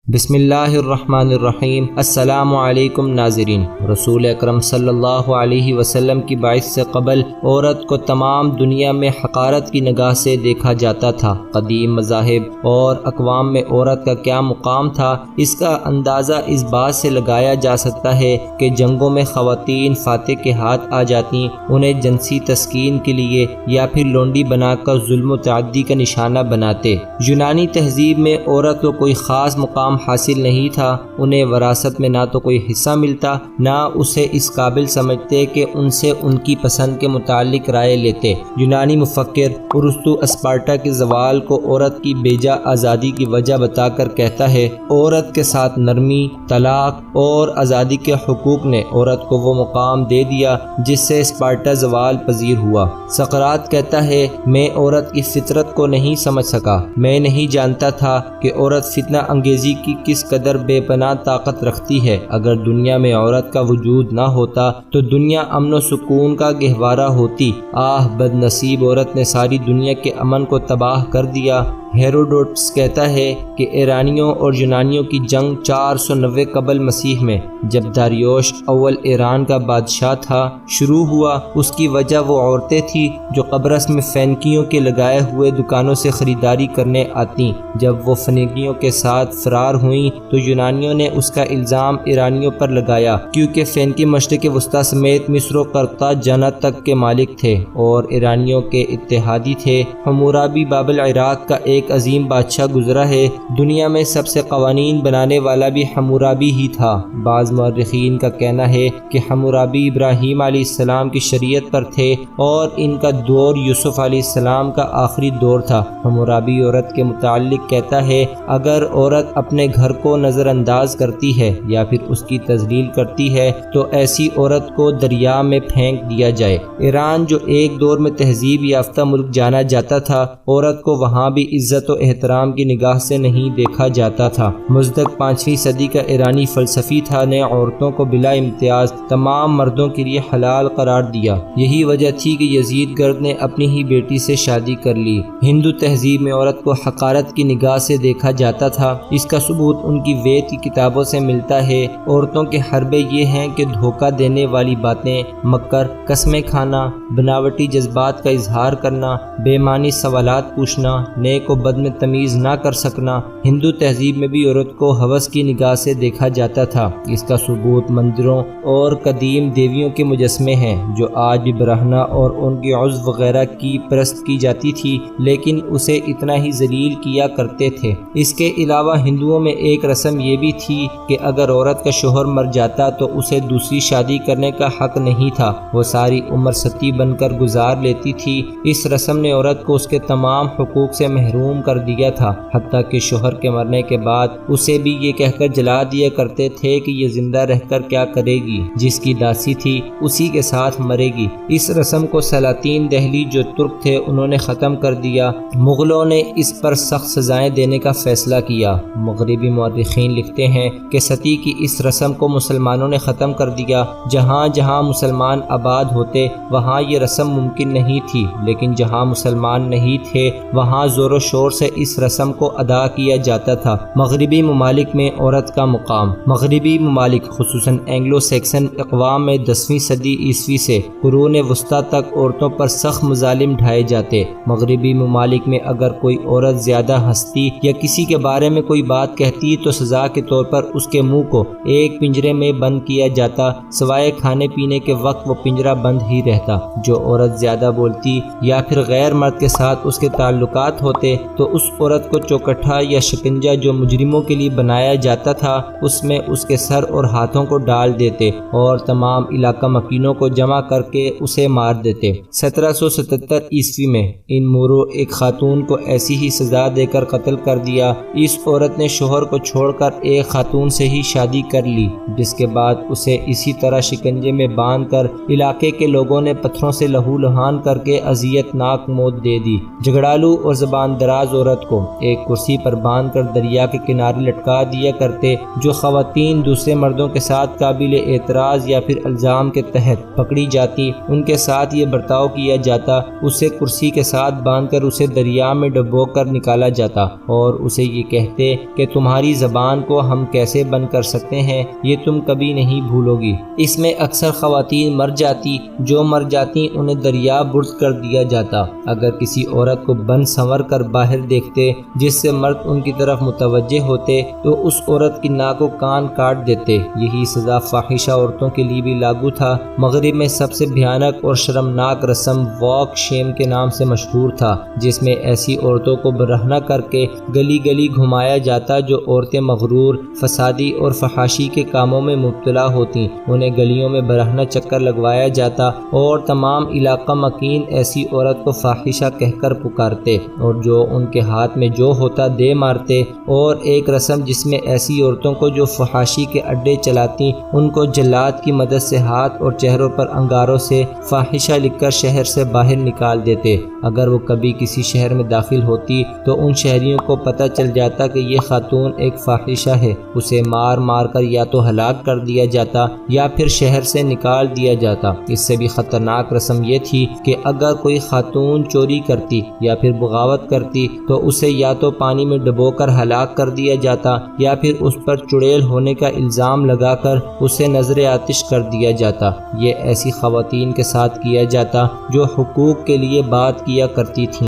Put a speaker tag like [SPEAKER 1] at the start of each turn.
[SPEAKER 1] بسم اللہ الرحمن الرحیم۔ السلام علیکم ناظرین۔ رسول اکرم صلی اللہ علیہ وسلم کی بعث سے قبل عورت کو تمام دنیا میں حقارت کی نگاہ سے دیکھا جاتا تھا۔ قدیم مذاہب اور اقوام میں عورت کا کیا مقام تھا، اس کا اندازہ اس بات سے لگایا جا سکتا ہے کہ جنگوں میں خواتین فاتح کے ہاتھ آ جاتی، انہیں جنسی تسکین کے لیے یا پھر لونڈی بنا کر ظلم و تعدی کا نشانہ بناتے۔ یونانی تہذیب میں عورت کو کوئی خاص مقام حاصل نہیں تھا، انہیں وراثت میں نہ تو کوئی حصہ ملتا، نہ اسے اس قابل سمجھتے کہ ان سے ان کی پسند کے متعلق رائے لیتے۔ یونانی مفکر ارسطو اسپارٹا کے زوال کو عورت کی بیجا آزادی کی وجہ بتا کر کہتا ہے، عورت کے ساتھ نرمی، طلاق اور آزادی کے حقوق نے عورت کو وہ مقام دے دیا جس سے اسپارٹا زوال پذیر ہوا۔ سقراط کہتا ہے، میں عورت کی فطرت کو نہیں سمجھ سکا، میں نہیں جانتا تھا کہ عورت فتنہ انگیزی کی کس قدر بے پناہ طاقت رکھتی ہے۔ اگر دنیا میں عورت کا وجود نہ ہوتا تو دنیا امن و سکون کا گہوارہ ہوتی۔ آہ بد نصیب عورت نے ساری دنیا کے امن کو تباہ کر دیا۔ ہیروڈوٹس کہتا ہے کہ ایرانیوں اور یونانیوں کی جنگ 490 قبل مسیح میں جب داریوش اول ایران کا بادشاہ تھا شروع ہوا۔ اس کی وجہ وہ عورتیں تھیں جو قبرص میں فینیکیوں کے لگائے ہوئے دکانوں سے خریداری کرنے آتیں۔ جب وہ فینیکیوں کے ساتھ فرار ہوئیں تو یونانیوں نے اس کا الزام ایرانیوں پر لگایا، کیونکہ فینیکی مشرق وسطیٰ سمیت مصر و قرطاجنہ تک کے مالک تھے اور ایرانیوں کے اتحادی تھے۔ حمورابی بابل عراق کا ایک عظیم بادشاہ گزرا ہے۔ دنیا میں سب سے قوانین بنانے والا بھی حمورابی ہی تھا۔ بعض مورخین کا کہنا ہے کہ حمورابی ابراہیم علیہ السلام کی شریعت پر تھے اور ان کا دور یوسف علیہ السلام کا آخری دور تھا۔ حمورابی عورت کے متعلق کہتا ہے، اگر عورت اپنے گھر کو نظر انداز کرتی ہے یا پھر اس کی تذلیل کرتی ہے تو ایسی عورت کو دریا میں پھینک دیا جائے۔ ایران جو ایک دور میں تہذیب یافتہ ملک جانا جاتا تھا، عورت کو وہاں بھی عزت و احترام کی نگاہ سے نہیں دیکھا جاتا تھا۔ مزدک 5ویں صدی کا ایرانی فلسفی تھا نے عورتوں کو بلا امتیاز تمام مردوں کے لیے حلال قرار دیا۔ یہی وجہ تھی کہ یزید گرد نے اپنی ہی بیٹی سے شادی کر لی۔ ہندو تہذیب میں عورت کو حقارت کی نگاہ سے دیکھا جاتا تھا۔ اس کا ثبوت ان کی وید کی کتابوں سے ملتا ہے۔ عورتوں کے حربے یہ ہیں کہ دھوکہ دینے والی باتیں، مکر، قسمیں کھانا، بناوٹی جذبات کا اظہار کرنا، بے معنی سوالات پوچھنا، نیک و بد میں تمیز نہ کر سکنا۔ ہندو تہذیب میں بھی عورت کو ہوس کی نگاہ سے دیکھا جاتا تھا۔ اس کا ثبوت مندروں اور قدیم دیویوں کے مجسمے ہیں جو آج بھی برہنہ اور ان کے عضو وغیرہ کی پرست کی جاتی تھی، لیکن اسے اتنا ہی ذلیل کیا کرتے تھے۔ اس کے علاوہ ہندوؤں میں ایک رسم یہ بھی تھی کہ اگر عورت کا شوہر مر جاتا تو اسے دوسری شادی کرنے کا حق نہیں تھا، وہ ساری عمر ستی بن کر گزار لیتی تھی۔ اس رسم نے عورت کو اس کے تمام حقوق سے محروم کر دیا تھا، حتیٰ کہ شوہر کے مرنے کے بعد اسے بھی یہ کہہ کر جلا دیا کرتے تھے کہ یہ زندہ رہ کر کیا کرے گی، جس کی داسی تھی اسی کے ساتھ مرے گی۔ اس رسم کو سلاطین دہلی جو ترک تھے انہوں نے ختم کر دیا۔ مغلوں نے اس پر سخت سزائیں دینے کا فیصلہ کیا۔ مغربی مورخین لکھتے ہیں کہ ستی کی اس رسم کو مسلمانوں نے ختم کر دیا۔ جہاں جہاں مسلمان آباد ہوتے وہاں یہ رسم ممکن نہیں تھی، لیکن جہاں مسلمان نہیں تھے وہاں زور و شور سے اس رسم کو ادا کیا جاتا تھا۔ مغربی ممالک میں عورت کا مقام۔ مغربی ممالک خصوصاً اینگلو سیکسن اقوام میں 10ویں صدی عیسوی سے قرون وسطیٰ تک عورتوں پر سخت مظالم ڈھائے جاتے۔ مغربی ممالک میں اگر کوئی عورت زیادہ ہنستی یا کسی کے بارے میں کوئی بات کہتی تو سزا کے طور پر اس کے منہ کو ایک پنجرے میں بند کیا جاتا، سوائے کھانے پینے کے وقت وہ پنجرہ بند ہی رہتا۔ جو عورت زیادہ بولتی یا پھر غیر مرد کے ساتھ اس کے تعلقات ہوتے تو اس عورت کو چوکٹھا یا شکنجہ جو مجرموں کے لیے بنایا جاتا تھا اس میں اس کے سر اور ہاتھوں کو ڈال دیتے اور تمام علاقہ مکینوں کو جمع کر کے اسے مار دیتے۔ 1777 عیسوی میں ان مورو ایک خاتون کو ایسی ہی سزا دے کر قتل کر دیا۔ اس عورت نے شوہر کو چھوڑ کر ایک خاتون سے ہی شادی کر لی، جس کے بعد اسے اسی طرح شکنجے میں باندھ کر علاقے کے لوگوں نے پتھروں سے لہو لہان کر کے اذیت ناک موت دے دی۔ جھگڑالو اور زبان دراز اعتراض عورت کو ایک کرسی پر باندھ کر دریا کے کنارے لٹکا دیا کرتے۔ جو خواتین دوسرے مردوں کے ساتھ قابل اعتراض یا پھر الزام کے تحت پکڑی جاتی، ان کے ساتھ یہ برتاؤ کیا جاتا، اسے کرسی کے ساتھ باندھ کر اسے دریا میں ڈبو کر نکالا جاتا اور اسے یہ کہتے کہ تمہاری زبان کو ہم کیسے بند کر سکتے ہیں، یہ تم کبھی نہیں بھولو گی۔ اس میں اکثر خواتین مر جاتی، جو مر جاتی انہیں دریا برد کر دیا جاتا۔ اگر کسی عورت کو بند سنور کر باہر دیکھتے جس سے مرد ان کی طرف متوجہ ہوتے تو اس عورت کی ناک و کان کاٹ دیتے۔ یہی سزا فاحشہ عورتوں کے لیے بھی لاگو تھا۔ مغرب میں سب سے بھیانک اور شرمناک رسم واک شیم کے نام سے مشہور تھا، جس میں ایسی عورتوں کو برہنہ کر کے گلی گلی گھمایا جاتا جو عورتیں مغرور، فسادی اور فحاشی کے کاموں میں مبتلا ہوتی۔ انہیں گلیوں میں برہنہ چکر لگوایا جاتا اور تمام علاقہ مکین ایسی عورت کو فاحشہ کہہ کر پکارتے اور جو ان کے ہاتھ میں جو ہوتا دے مارتے۔ اور ایک رسم جس میں ایسی عورتوں کو جو فحاشی کے اڈے چلاتی ان کو جلاد کی مدد سے ہاتھ اور چہروں پر انگاروں سے فاحشہ لکھ کر شہر سے باہر نکال دیتے۔ اگر وہ کبھی کسی شہر میں داخل ہوتی تو ان شہریوں کو پتہ چل جاتا کہ یہ خاتون ایک فاحشہ ہے، اسے مار مار کر یا تو ہلاک کر دیا جاتا یا پھر شہر سے نکال دیا جاتا۔ اس سے بھی خطرناک رسم یہ تھی کہ اگر کوئی خاتون چوری کرتی یا پھر بغاوت کرتی تو اسے یا تو پانی میں ڈبو کر ہلاک کر دیا جاتا یا پھر اس پر چڑیل ہونے کا الزام لگا کر اسے نظر آتش کر دیا جاتا۔ یہ ایسی خواتین کے ساتھ کیا جاتا جو حقوق کے لیے بات کیا کرتی تھیں۔